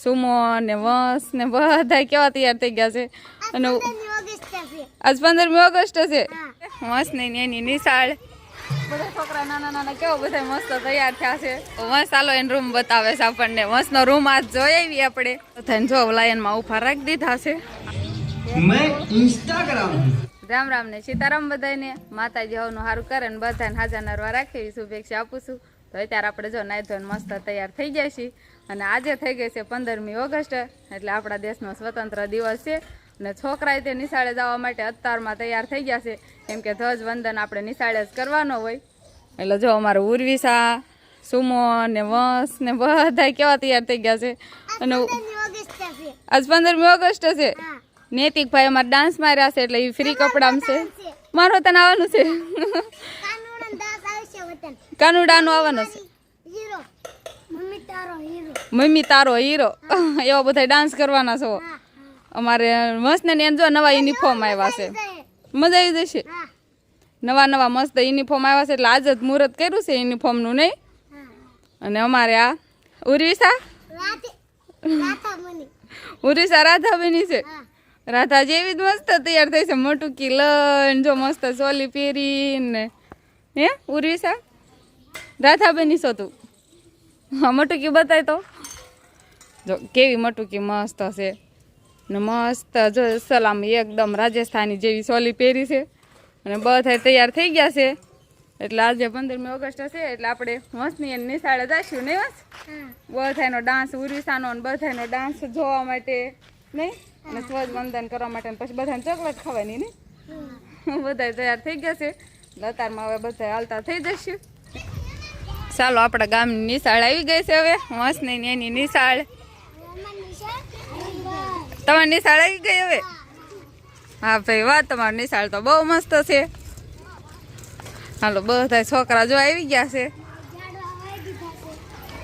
સુમો ને વંશ ને બધા કેવા તૈયાર થઈ ગયા છે અને આજ 15મી ઓગસ્ટ છે વંશ ને એની નિશાળ બધા છોકરા નાના નાના કેવો બધા મસ્ત તૈયાર થયા છે વંશ ચાલો એને રૂમ બતાવે છે આપણને વંશનો રૂમ આજ જોઈ આવી આપણે બધાને જો લાયનમાં ઉભા રાખી દીધા છે રામ રામ ને સીતારામ બધાને માતાજી હવનું સારું કરે ને બધાને હાજર નરવા રાખે એવી શુભેચ્છા આપું છું તો અત્યારે આપણે જો નાઈ ધોઈને મસ્ત તૈયાર થઈ જાય છે અને આજે થઈ ગઈ છે 15મી ઓગસ્ટ એટલે આપણા દેશનો સ્વતંત્ર દિવસ છે અને છોકરાએ તે નિશાળે જવા માટે અત્યારમાં તૈયાર થઈ ગયા છે કેમ કે ધ્વજ વંદન આપણે નિશાળે જ કરવાનો હોય એટલે જો અમારે ઉર્વિશા સુમો ને વંશ ને બધા કેવા તૈયાર થઈ ગયા છે અને આજ 15મી ઓગસ્ટ છે નૈતિક ભાઈ અમારે ડાન્સ માર્યા છે એટલે એ ફ્રી કપડામાં છે મારો તને આવવાનું છે કાનુડાનું આવવાનું છે મમ્મી તારો હીરો એવા બધા ડાન્સ કરવાના છો અમારે મસ્ત ને જો નવા યુનિફોર્મ આવ્યા છે મજા આવી જશે નવા નવા મસ્ત યુનિફોર્મ આવ્યા છે એટલે આજ જ મુહૂર્ત કર્યું છે યુનિફોર્મનું નહીં અને અમારે આ ઉર્વિશા રાધા બની છે રાધા જેવી જ મસ્ત તૈયાર થઈ છે મોટુકી લઈને જો મસ્ત ચોલી પહેરીને હે ઉર્વિશા રાધા બની છો તું હા મટુકી બતાય તો જો કેવી મટુકી મસ્ત છે ને મસ્ત જો સલામ એકદમ રાજસ્થાની જેવી ચોલી પહેરી છે અને બધા તૈયાર થઈ ગયા છે એટલે આજે 15મી ઓગસ્ટ છે એટલે આપણે વંશની નિશાળે જઈશું નહીં વંશ બધાનો ડાન્સ ઉર્વિશાનો અને બધાનો ડાન્સ જોવા માટે નહીં અને ધ્વજ વંદન કરવા માટે પછી બધાને ચોકલેટ ખાવાની નહીં બધા તૈયાર થઈ ગયા છે લતારમાં હવે બધા હાલતા થઈ જશે ચાલો આપણા ગામની નિશાળ આવી ગઈ છે હવે વંશની એની નિશાળ તમારી નિશાળ આવી ગઈ હવે હા ભાઈ વાહ તમારી નિશાળ તો બહુ મસ્ત છે હાલો બધા છોકરા જો આવી ગયા છે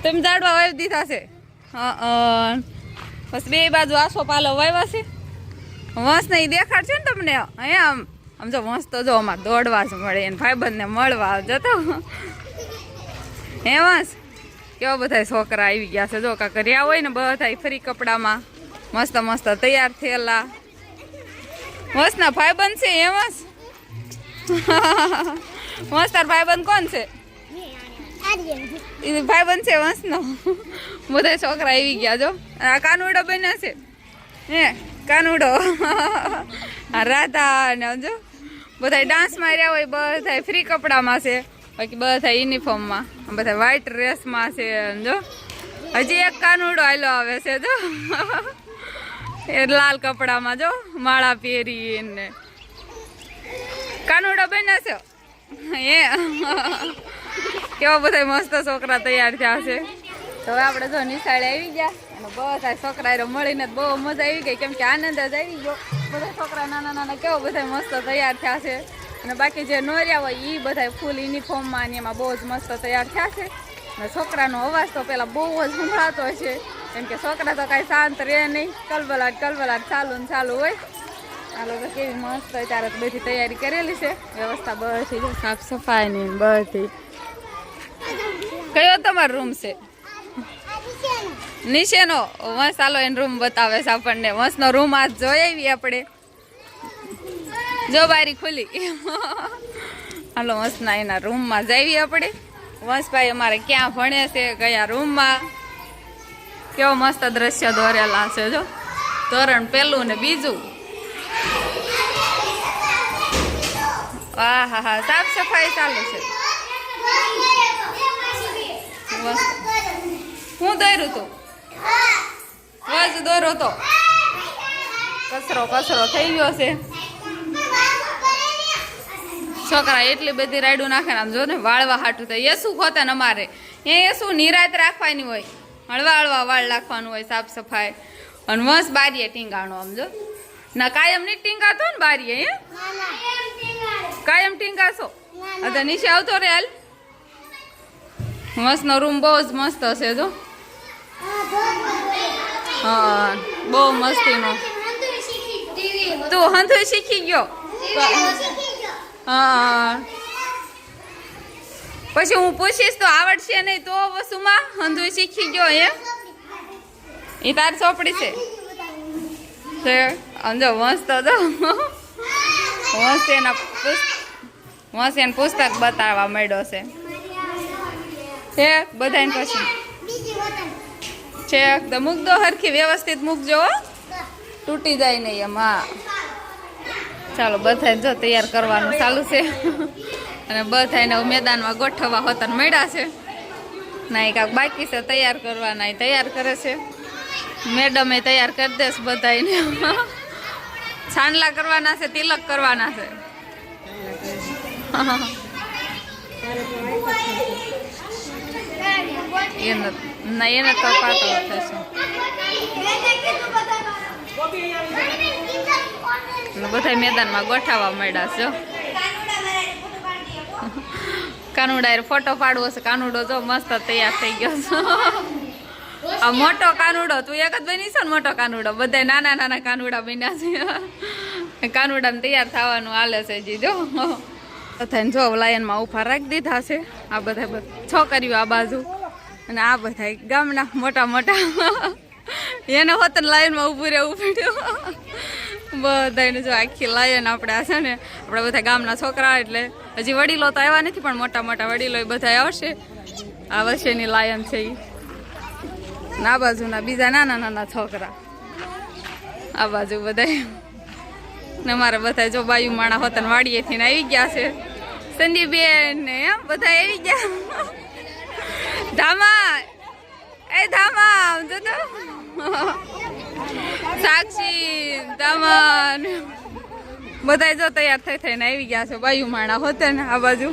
તમે ઝાડવા વાવી દીધા છે હા બસ બે બાજુ આસો પાલો વાવ્યા છે વંશ ને દેખાડ છે ને તમને આમ જો વંશ તો જો અમારે દોડવા જ મળે એને ભાઈબંધને મળવા જતો હે વંશ કેવા બધા છોકરા આવી ગયા છે જો કાંક રહ્યા હોય ને બધા ફરી કપડામાં મસ્ત મસ્ત તૈયાર થયેલા વંશના ભાઈબંધ છે હે વંશ વંશ તાર ભાઈબંધ કોણ છે ભાઈબંધ છે વંશનો બધા છોકરા આવી ગયા જો આ કાનુડો બન્યા છે હે કાનુડો રાધા ને જો બધા ડાન્સ માર્યા હોય બધા ફ્રી કપડામાં છે બાકી બધા યુનિફોર્મમાં બધા વ્હાઈટ ડ્રેસમાં છે જો હજી એક કાનુડો આયલો આવે છે જો એ લાલ કપડામાં જો માળા પહેરીને કાનુડો બન્યા છે એ કેવા બધા મસ્ત છોકરા તૈયાર થયા છે તો હવે આપણે જો નિશાળે આવી ગયા અને બધા છોકરા મળીને બહુ મજા આવી ગઈ કેમ કે આનંદ જ આવી ગયો બધા છોકરા નાના નાના કેવા બધા મસ્ત તૈયાર થયા છે અને બાકી જે નોર્યા હોય એ બધા ફૂલ યુનિફોર્મમાં ને એમાં બહુ જ મસ્ત તૈયાર થયા છે અને છોકરાનો અવાજ તો પેલા બહુ જ સંભળાતો છે કેમ કે છોકરા તો કાંઈ શાંત રહે નહીં કલબલાટ ચાલુ ને ચાલુ હોય આ લોકો કેવી મસ્ત ત્યારે તો બધી તૈયારી કરેલી છે વ્યવસ્થા બધી સાફ સફાઈની બધી કયો તમારો રૂમ છે નીચેનો વંશ ચાલો એને રૂમ બતાવે છે આપણને વંશનો રૂમ આજ જોઈ આવી આપણે જો બારી ખુલી હાલો વંશના એના રૂમમાં જઈએ આપણે વંશભાઈ અમારે ક્યાં ભણે છે કયા રૂમમાં કેવો મસ્ત દ્રશ્ય દોરેલા છે જો ધોરણ પહેલું ને બીજું હા હા સાફ સફાઈ ચાલુ છે હું દોર્યું તું વજ દોરો તો કચરો થઈ ગયો છે છોકરા એટલી બધી રાયડું નાખે ને આમ જો ને વાળવા હાટું થાય એ શું ખોતે ને અમારે એ શું નિરાત રાખવાની હોય હળવા વાળ રાખવાનું હોય સાફ સફાઈ અને વંશ બારીએ ટીંગાણો આમ જો ના કાયમ નહીં ટીંગાતો ને બારીએ હે કાયમ ટીંગાશો તો નીચે આવતો રે હાલ વંશનો રૂમ બહુ જ મસ્ત હશે જો હા બહુ મસ્તીનો તું હંધુય શીખી ગયો હા પછી હું પૂછીશ તો આવડશે નહીં તો વસુમાં હંધુય શીખી ગયો એ તાર ચોપડી છે સમજો વંશ તો જો વંશ એને પુસ્તક બતાવવા માંડ્યો છે બધાને પછી છે તો મૂકદો હરખી વ્યવસ્થિત મૂકજો તૂટી જાય નહીં એમ હા ચાલો બધાને જો તૈયાર કરવાનું ચાલુ છે અને બધાને મેદાનમાં ગોઠવવા હોતા મળ્યા છે ના કાંક બાકી છે તૈયાર કરવાના તૈયાર કરે છે મેડમે તૈયાર કરી દેશ બધાને છાંડલા કરવાના છે તિલક કરવાના છે એને તો પાતળો થશે બધા મેદાનમાં ગોઠવવા માંડ્યા છે કાનુડા ફોટો પાડવો છે કાનુડો જો મસ્ત તૈયાર થઈ ગયો છે આ મોટો કાનુડો તું એક જ બની છે ને મોટો કાનુડો બધા નાના નાના કાનુડા બન્યા છે કાનુડાને તૈયાર થવાનું હાલે છે જી જો થઈને જો લાયનમાં ઉભા રાખી દીધા છે આ બધા છોકરીઓ આ બાજુ અને આ બધા ગામના મોટા મોટા એને હોત લાયનમાં ઊભું રહેવું પડ્યું બધાને જો આખી લાયન આપણે આ છે ને આપણે બધા ગામના છોકરા એટલે હજી વડીલો તો આવ્યા નથી પણ મોટા મોટા વડીલો એ બધા આવશે આ વર્ષેની લાયન છે એ આ બાજુના બીજા નાના નાના છોકરા આ બાજુ બધા ને અમારા બધા જો બાયુ માણા હોતા વાડીએથી આવી ગયા છે સંદીપબેન ને બધા આવી ગયા ધામા એ ધામા જો તો સાક્ષી ધામા બધા જો તૈયાર થઈ થઈને આવી ગયા છે બાયુ માણા હોતા ને આ બાજુ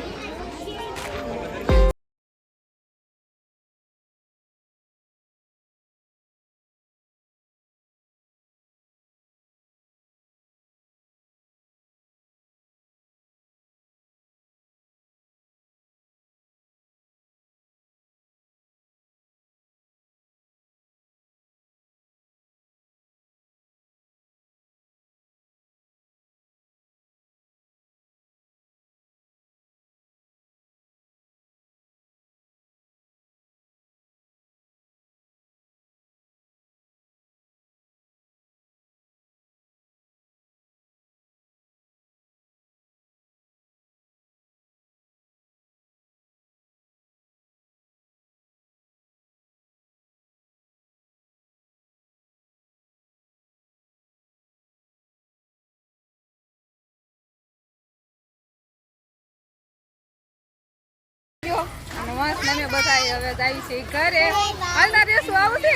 અને બધા હવે જાય છે ઘરે હાલના રેસું આવું છે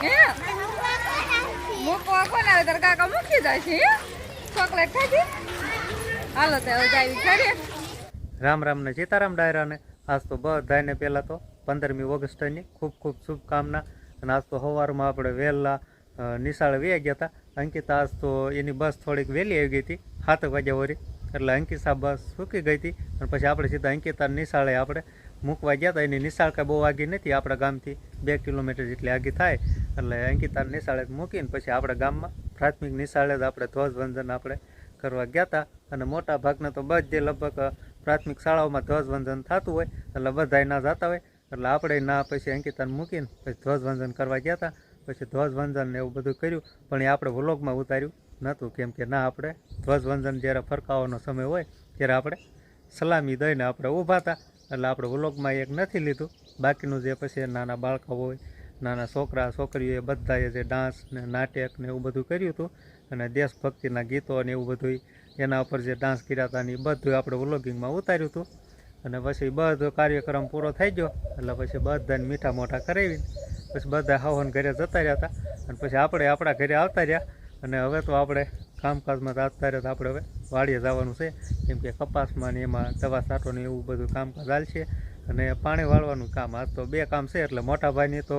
હે મૂકવા કોને આવે તાર કાકા મૂકી જાય છે ચોકલેટ ખાધી હાલો તો હવે જાય ઘરે રામ રામ ને સીતારામ ડાયરાને આજ તો બધાને પહેલાં તો 15મી ઓગસ્ટની ખૂબ ખૂબ શુભકામના અને આજ તો સવારમાં આપણે વહેલા નિશાળે વ્યા ગયા હતા અંકિતા આજ તો એની બસ થોડીક વહેલી આવી ગઈ હતી 7 વાગ્યા વળી એટલે અંકિતા બસ સૂકી ગઈ હતી અને પછી આપણે સીધા અંકિતા નિશાળે આપણે મૂકવા ગયા હતા એની નિશાળ કાંઈ બહુ આગી નથી આપણા ગામથી 2 કિલોમીટર જેટલી આગી થાય એટલે અંકિતા નિશાળે મૂકીને પછી આપણા ગામમાં પ્રાથમિક નિશાળે જ આપણે ધ્વજવંદન આપણે કરવા ગયા હતા અને મોટા ભાગના તો બધે લગભગ પ્રાથમિક શાળાઓમાં ધ્વજવંદન થતું હોય એટલે બધાય ના જતા હોય એટલે આપણે ના પછી અંકિતાને મૂકીને પછી ધ્વજવંદન કરવા ગયા હતા પછી ધ્વજવંદન ને એવું બધું કર્યું પણ એ આપણે વ્લોગમાં ઉતાર્યું નહોતું કેમ કે ના આપણે ધ્વજવંદન જ્યારે ફરકાવવાનો સમય હોય ત્યારે આપણે સલામી દઈને આપણે ઊભા હતા એટલે આપણે વ્લોગમાં એક નથી લીધું બાકીનું જે પછી નાના બાળકો હોય નાના છોકરા છોકરીઓએ બધાએ જે ડાન્સ ને નાટક ને એવું બધું કર્યું હતું અને દેશભક્તિના ગીતો ને એવું બધું એના ઉપર જે ડાન્સ કર્યા હતા ને એ બધું આપણે વ્લોગિંગમાં ઉતાર્યું હતું અને પછી બધો કાર્યક્રમ પૂરો થઈ ગયો એટલે પછી બધાને મીઠા મોઢા કરાવીને પછી બધા હવન ઘરે જતા રહ્યા હતા અને પછી આપણે આપણા ઘરે આવતા રહ્યા અને હવે તો આપણે કામકાજમાં આવતા રહ્યા આપણે હવે વાડીએ જવાનું છે કેમ કે કપાસમાં ને એમાં દવા છાંટવાનું એવું બધું કામકાજ ચાલશે અને પાણી વાળવાનું કામ આજ તો 2 કામ છે એટલે મોટા ભાઈની તો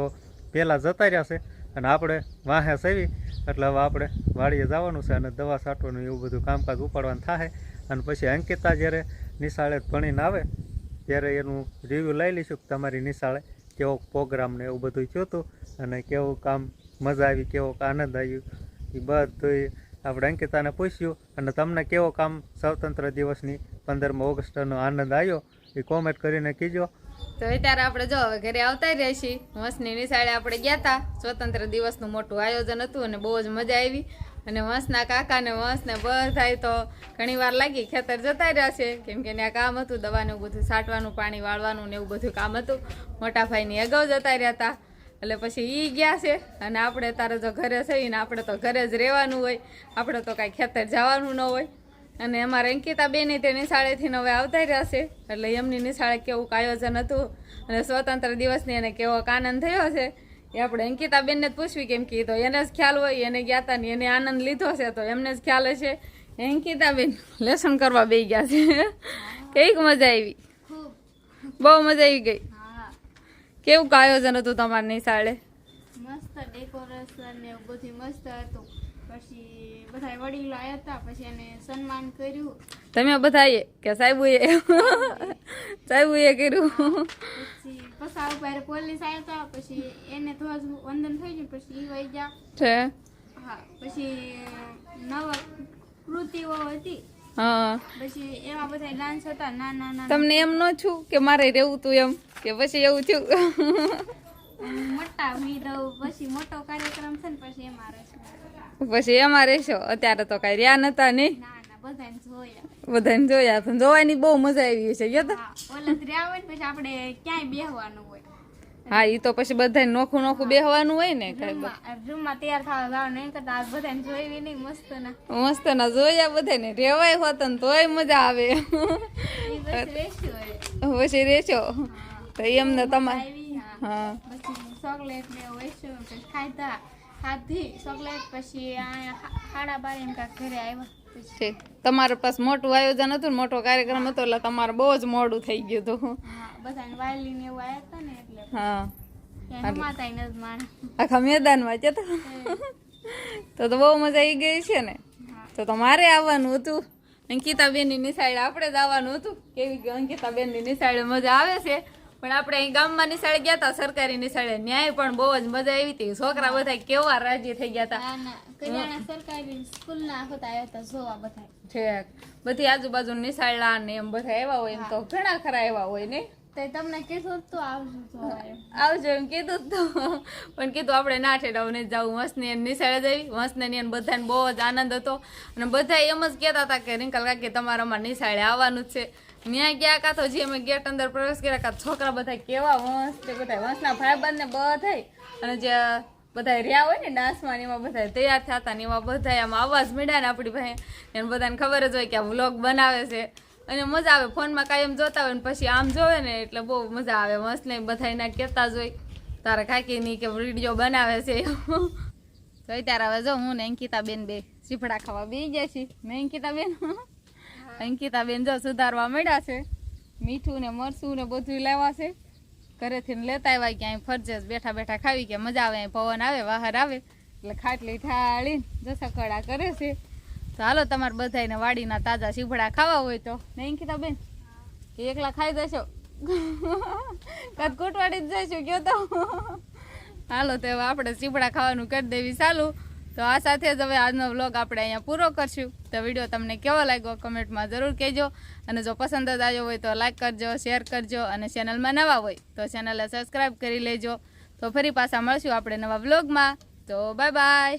પહેલાં જતા રહ્યા છે અને આપણે વાહે સેવી એટલે હવે આપણે વાડીએ જવાનું છે અને દવા છાંટવાનું એવું બધું કામકાજ ઉપાડવાનું થાય અને પછી અંકિતા જ્યારે નિશાળે ભણીને આવે ત્યારે એનું રિવ્યૂ લઈ લઈશું કે તમારી નિશાળે કેવો પ્રોગ્રામ ને એવું બધું થયું હતું અને કેવું કામ મજા આવી કેવો આનંદ આવ્યો એ બધું આપણે અંકિતાને પૂછ્યું અને તમને કેવો કામ સ્વતંત્ર દિવસની 15મી ઓગસ્ટનો આનંદ આવ્યો એ કોમેન્ટ કરીને કીજો તો અત્યારે આપણે જો હવે ઘરે આવતા રહ્યા છીએ. વંશની નિશાળે આપણે ગયા હતા. સ્વતંત્ર દિવસનું મોટું આયોજન હતું અને બહુ જ મજા આવી. અને વંશના કાકા ને વંશને બધાય તો ઘણી વાર લાગી ખેતર જતા રહ્યા છે, કેમ કે ત્યાં કામ હતું, દવાને એવું બધું છાંટવાનું, પાણી વાળવાનું ને એવું બધું કામ હતું. મોટા ભાઈની અગાઉ જતા રહ્યા હતા, એટલે પછી એ ગયા છે. અને આપણે તારે જો ઘરે થઈને આપણે તો ઘરે જ રહેવાનું હોય, આપણે તો કાંઈ ખેતર જવાનું ન હોય. અને અમારે અંકિતા બેની તે નિશાળેથી હવે આવતા રહ્યા છે, એટલે એમની નિશાળે કેવું આયોજન હતું અને સ્વતંત્ર દિવસની એને કેવો આનંદ થયો છે એ આપણે અંકિતા બેનને જ પૂછવી, કેમ કે તો એને જ ખ્યાલ હોય, એને ગયા હતા ને એને આનંદ લીધો છે તો એમને જ ખ્યાલ હશે. અંકિતા બેન લેસન કરવા બેસી ગયા છે. કઈક મજા આવી? બહુ મજા આવી ગઈ. કેવું આયોજન હતું તમારી નિશાળે? મસ્ત ડેકોરેશન ને એવું બધું મસ્ત હતું. પછી બધા વડીલો આવ્યા હતા, પછી એને સન્માન કર્યું. તમે બધાએ કે સાહેબુએ કર્યું? પછી પસા ઉપર પોલીસ આવ્યા હતા, પછી એને ધ્વજ વંદન થઈ ગયું, પછી ઈ વહી ગયા છે. હા, પછી નવા કૃતિઓ હતી, હા, પછી એવા બધા ડાન્સ હતા નાના નાના. તમને એમ ન છું કે મારે રહેવું તું એમ, કે પછી એવું થયું? મોટા વીરો પછી મોટો કાર્યક્રમ છે ને પછી એમાં રહેશે. પછી એમાં રહેશો? અત્યારે તો કઈ રહ્યા નતા નહીં? ના ના, બધાને જોયા. બધાને જોયા તો જોવાની બહુ મજા આવી છે. ગયા હા, ઓલા રહ્યા હોય ને પછી આપણે ક્યાંય બેહવાનું હોય. હા, ઈ તો પછી બધાને નોખું નોખું બેહવાનું હોય ને. કઈ રૂમમાં તૈયાર થવા જવાનું નહીં કરતા આ બધાને જોઈ નહીં મસ્ત ના. મસ્ત ના જોયા બધાને, રેવાય હોત ને તોય મજા આવે. ઈ બસ રહેશું હવે. પછી રહેશો તો એમને તમારે આવી, હા. હા, પછી ચોકલેટ ને એવું વેચ્યું, પછી ખાધી ચોકલેટ. પછી આ 12:30 એમ કાંઈક ઘરે આવ્યા. પછી છે. તમારે પાસે મોટું આયોજન હતું ને મોટો કાર્યક્રમ હતો એટલે તમારે બહુ જ મોડું થઈ ગયું હતું. હા, બધાને વાયલી ને એવું આવ્યા હતા ને એટલે હા, ત્યાં હમાતા નથી માણસ. આખા મેદાનમાં છે તો બહુ મજા આવી ગઈ છે ને. તો તમારે આવવાનું હતું. અંકિતાબેનની નિશાળે આપણે જ આવવાનું હતું. કેવી અંકિતાબેનની નિશાળે મજા આવે છે, પણ આપણે અહીં ગામમાં નિશાળે ગયા હતા, સરકારી નિશાળે, ન્યાય પણ બહુ જ મજા આવી હતી. છોકરા બધા કેવા રાજી થઈ ગયા હતા. કલ્યાણા સરકારી સ્કૂલના હતા આવ્યા હતા જોવા બધા. છે બધી આજુબાજુ નિશાળા ને એમ બધા આવ્યા હોય ને, તો ઘણા ખરા એવા હોય ને. તે તમને કીધું તો આવજો જોવા એમ. આવજો એમ કીધું તો, પણ કીધું આપણે ના ઠેડાવું નહીં જવું. વંશની નિશાળે જઈ, વંશને ને બધાને બહુ જ આનંદ હતો. અને બધા એમ જ કહેતા હતા કે રિંકલ કાકી તમારે અમારા નિશાળે આવવાનું જ છે. ત્યાં ગયા કાં તો જે અમે ગેટ અંદર પ્રવેશ કર્યા કાં છોકરા બધા કેવા વંશ છે, બધા વંશના ભાઈબંધ ને બધા, અને જે બધા રહ્યા હોય ને ડાન્સમાં ને એમાં બધા તૈયાર થતા ને એમાં બધા આમ અવાજ મળ્યા ને આપણી ભાઈ એને બધાને ખબર જ હોય કે આ વ્લોગ બનાવે છે. અને મજા આવે, ફોનમાં કાયમ જોતા હોય ને પછી આમ જોવે ને એટલે બહુ મજા આવે. વંશને બધા એના કહેતા જ હોય તારા કાકીની કે વિડીયો બનાવે છે. તો અત્યારે હવે જો હું ને અંકિતાબેન બે સીફડા ખાવા બેસી ગયા છીએ. મેં અંકિતાબેન જો સુધારવા મળ્યા છે. મીઠું ને મરચું ને બધું લેવા છે. ઘરેથી લેતા આવ્યા ક્યાંય ફરજે બેઠા બેઠા ખાવી કે મજા આવે, પવન આવે, બહાર આવે એટલે ખાટલી ઠાળીને જસકડા કરે છે. તો હાલો તમારે બધાને વાડીના તાજા સીફડા ખાવા હોય તો નહીં અંકિતાબેન, કે એકલા ખાઈ જશો? કદ કૂટવાડી જ જઈશું કયો તો. હાલો તો હવે આપણે સીફડા ખાવાનું કરી દેવી ચાલુ. તો આ સાથે જ હવે આજનો વ્લોગ આપણે અહીંયા પૂરો કરશું. તો વિડીયો તમને કેવો લાગ્યો કમેન્ટમાં જરૂર કહેજો. અને જો પસંદ જ આવ્યો હોય તો લાઈક કરજો, શેર કરજો, અને ચેનલમાં નવા હોય તો ચેનલને સબસ્ક્રાઈબ કરી લેજો. તો ફરી પાછા મળશું આપણે નવા વ્લોગમાં. તો બાય બાય.